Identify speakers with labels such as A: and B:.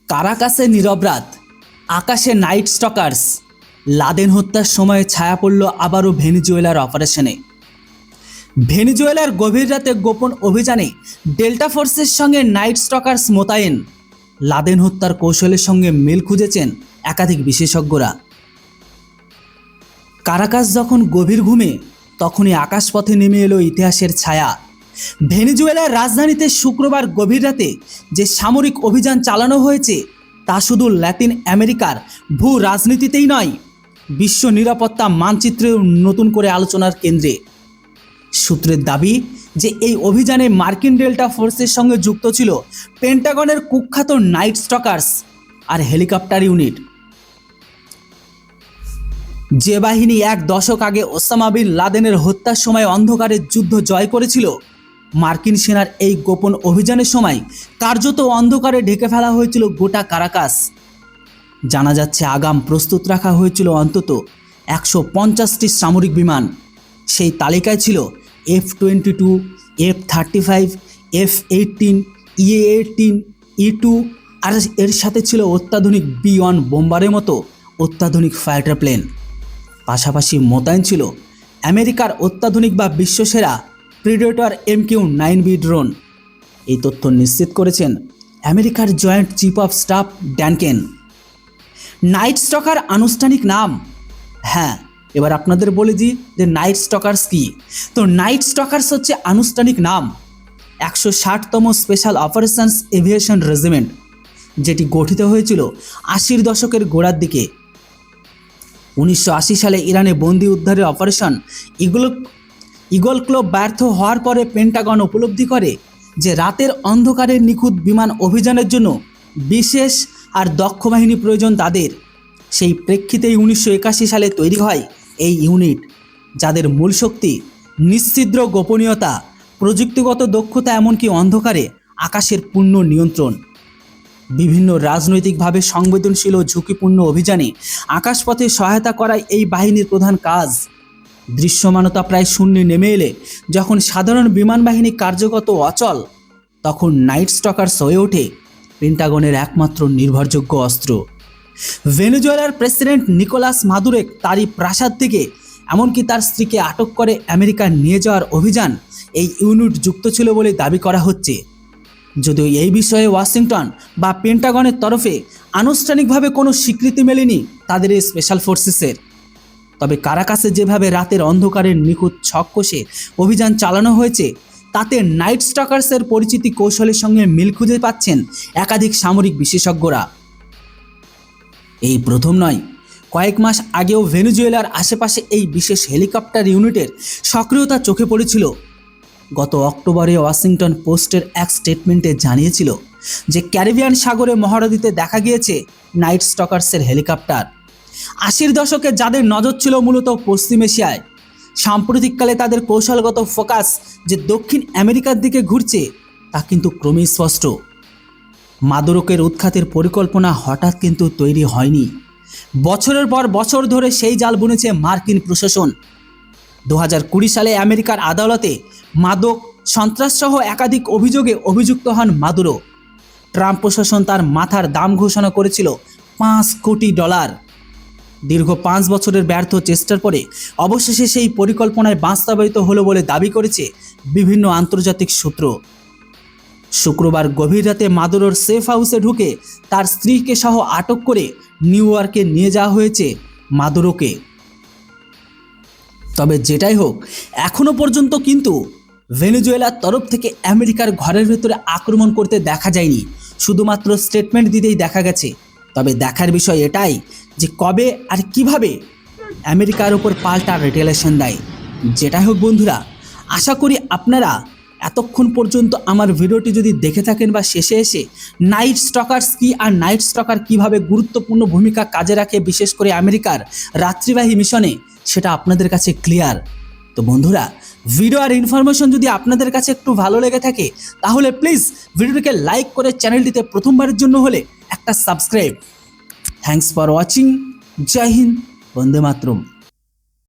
A: কারাকাসে নীরব রাত, আকাশে night স্টকার্স। Laden হত্যার সময় ছায়া পড়ল আবারও ভেনিজুয়েলার অপারেশনে। ভেনিজুয়েলার গভীর রাতে গোপন অভিযানে ডেল্টা ফোর্সের সঙ্গে নাইট স্টকার্স মোতায়েন। লাদেন হত্যার কৌশলের সঙ্গে মিল খুঁজেছেন একাধিক বিশেষজ্ঞরা। কারাকাস যখন গভীর ঘুমে, তখনই আকাশপথে নেমে এলো ইতিহাসের ছায়া। ভেনিজুয়েলার রাজধানীতে শুক্রবার গভীর রাতে যে সামরিক অভিযান চালানো হয়েছে তা শুধু ল্যাটিন আমেরিকার ভূ রাজনীতিতেই নয়, বিশ্ব নিরাপত্তা মানচিত্রেও নতুন করে আলোচনার কেন্দ্রে। সূত্রের দাবি যে এই অভিযানে মার্কিন ডেল্টা ফোর্সের সঙ্গে যুক্ত ছিল পেন্টাগনের কুখ্যাত নাইট স্টকার্স আর হেলিকপ্টার ইউনিট। যে বাহিনী এক দশক আগে ওসামা বিন লাদেনের হত্যার সময় অন্ধকারের যুদ্ধ জয় করেছিল, মার্কিন সেনার এই গোপন অভিযানের সময় কার্যত অন্ধকারে ঢেকে ফেলা হয়েছিল গোটা কারাকাস। জানা যাচ্ছে আগাম প্রস্তুত রাখা হয়েছিল অন্তত 150টি সামরিক বিমান। সেই তালিকায় ছিল F-22, F-35, F-18, EA-18, E-2, আর এর সাথে ছিল অত্যাধুনিক B-1 বোম্বারের মতো অত্যাধুনিক ফাইটার প্লেন। পাশাপাশি মোতায়েন ছিল আমেরিকার অত্যাধুনিক বা বিশ্বসেরা প্রিডেটর MQ-9B ড্রোন। এই তথ্য নিশ্চিত করেছেন আমেরিকার joint chief of staff Dan Caine. Night stalker আনুষ্ঠানিক নাম? হ্যাঁ, এবার আপনাদের বলে দিই যে নাইট স্টকার্স কি। তো নাইট স্টকার্স হচ্ছে আনুষ্ঠানিক নাম 160তম স্পেশাল অপারেশনস এভিয়েশন রেজিমেন্ট, যেটি গঠিত হয়েছিল 80-র দশকের গোড়ার দিকে। 1980 সালে ইরানে বন্দি উদ্ধারের অপারেশন ইগল ক্লো ব্যর্থ হওয়ার পরে পেন্টাগন উপলব্ধি করে যে রাতের অন্ধকারে নিখুঁত বিমান অভিযানের জন্য বিশেষ আর দক্ষ বাহিনী প্রয়োজন তাদের। সেই প্রেক্ষিতেই 1981 সালে তৈরি হয় এই ইউনিট, যাদের মূল শক্তি নিশ্ছিদ্র গোপনীয়তা, প্রযুক্তিগত দক্ষতা, এমনকি অন্ধকারে আকাশের পূর্ণ নিয়ন্ত্রণ। বিভিন্ন রাজনৈতিকভাবে সংবেদনশীল ও ঝুঁকিপূর্ণ অভিযানে আকাশপথে সহায়তা করাই এই বাহিনীর প্রধান কাজ। দৃশ্যমানতা প্রায় শূন্যে নেমে এলে যখন সাধারণ বিমান বাহিনী কার্যগত অচল, তখন নাইট স্টকার্স হয়ে ওঠে পেন্টাগনের একমাত্র নির্ভরযোগ্য অস্ত্র। ভেনেজুয়েলার প্রেসিডেন্ট নিকোলাস মাদুরো তারই প্রাসাদ থেকে এমনকি তার স্ত্রীকে আটক করে আমেরিকা নিয়ে যাওয়ার অভিযান এই ইউনিট যুক্ত ছিল বলে দাবি করা হচ্ছে। যদিও এই বিষয়ে ওয়াশিংটন বা পেন্টাগনের তরফে আনুষ্ঠানিকভাবে কোনো স্বীকৃতি মেলেনি তাদের এই স্পেশাল ফোর্সেসের। তবে কারাকাসে যেভাবে রাতের অন্ধকারের নিখুঁত ছক কষে অভিযান চালানো হয়েছে, তাতে নাইট স্টকার্সের পরিচিতি কৌশলের সঙ্গে মিল খুঁজে পাচ্ছেন একাধিক সামরিক বিশেষজ্ঞরা। এই প্রথম নয়, কয়েক মাস আগেও ভেনেজুয়েলার আশেপাশে এই বিশেষ হেলিকপ্টার ইউনিটের সক্রিয়তা চোখে পড়েছিল। গত অক্টোবরে ওয়াশিংটন পোস্টের এক স্টেটমেন্টে জানিয়েছিল যে ক্যারিবিয়ান সাগরে মহড়া দিতে দেখা গিয়েছে নাইট স্টকার্সের হেলিকপ্টার। 80-র দশকে যাদের নজর ছিল মূলত পশ্চিম এশিয়ায়, সাম্প্রতিককালে তাদের কৌশলগত ফোকাস যে দক্ষিণ আমেরিকার দিকে ঘুরছে তা কিন্তু ক্রমেই স্পষ্ট। মাদুরোকের উৎখাতের পরিকল্পনা হঠাৎ কিন্তু তৈরি হয়নি। বছরের পর বছর ধরে সেই জাল বুনেছে মার্কিন প্রশাসন। 2020 সালে আমেরিকার আদালতে মাদক, সন্ত্রাসসহ একাধিক অভিযোগে অভিযুক্ত হন মাদুরো। ট্রাম্প প্রশাসন তার মাথার দাম ঘোষণা করেছিল $5 কোটি। দীর্ঘ 5 বছরের ব্যর্থ চেষ্টার পরে অবশেষে সেই পরিকল্পনায় বাস্তবায়িত হলো বলে দাবি করেছে বিভিন্ন আন্তর্জাতিক সূত্র। শুক্রবার গভীর রাতে মাদুরোর সেফ হাউসে ঢুকে তার স্ত্রীকে সহ আটক করে নিউ ইয়র্কে নিয়ে যাওয়া হয়েছে মাদুরোকে। তবে যেটাই হোক, এখনো পর্যন্ত কিন্তু ভেনেজুয়েলার তরফ থেকে আমেরিকার ঘরের ভেতরে আক্রমণ করতে দেখা যায়নি, শুধুমাত্র স্টেটমেন্ট দিতেই দেখা গেছে। তবে দেখার বিষয় এটাই যে কবে আর কিভাবে আমেরিকার উপর পাল্টা রিটেলিয়েশন দেয়। যেটাই হোক বন্ধুরা, আশা করি আপনারা এতক্ষণ পর্যন্ত আমার ভিডিওটি যদি দেখে থাকেন বা শেষে এসে নাইট স্টকার্স কি আর নাইট স্টকার কিভাবে গুরুত্বপূর্ণ ভূমিকা কাজে রাখে বিশেষ করে আমেরিকার রাত্রিবাহী মিশনে, সেটা আপনাদের কাছে ক্লিয়ার। তো বন্ধুরা, ভিডিও আর ইনফরমেশন যদি আপনাদের কাছে একটু ভালো লেগে থাকে তাহলে প্লিজ ভিডিওটিকে লাইক করে চ্যানেলটিতে প্রথমবারের জন্য হলে একটা সাবস্ক্রাইব। Thanks for watching. জয় হিন্দ, বন্দে মাতরম।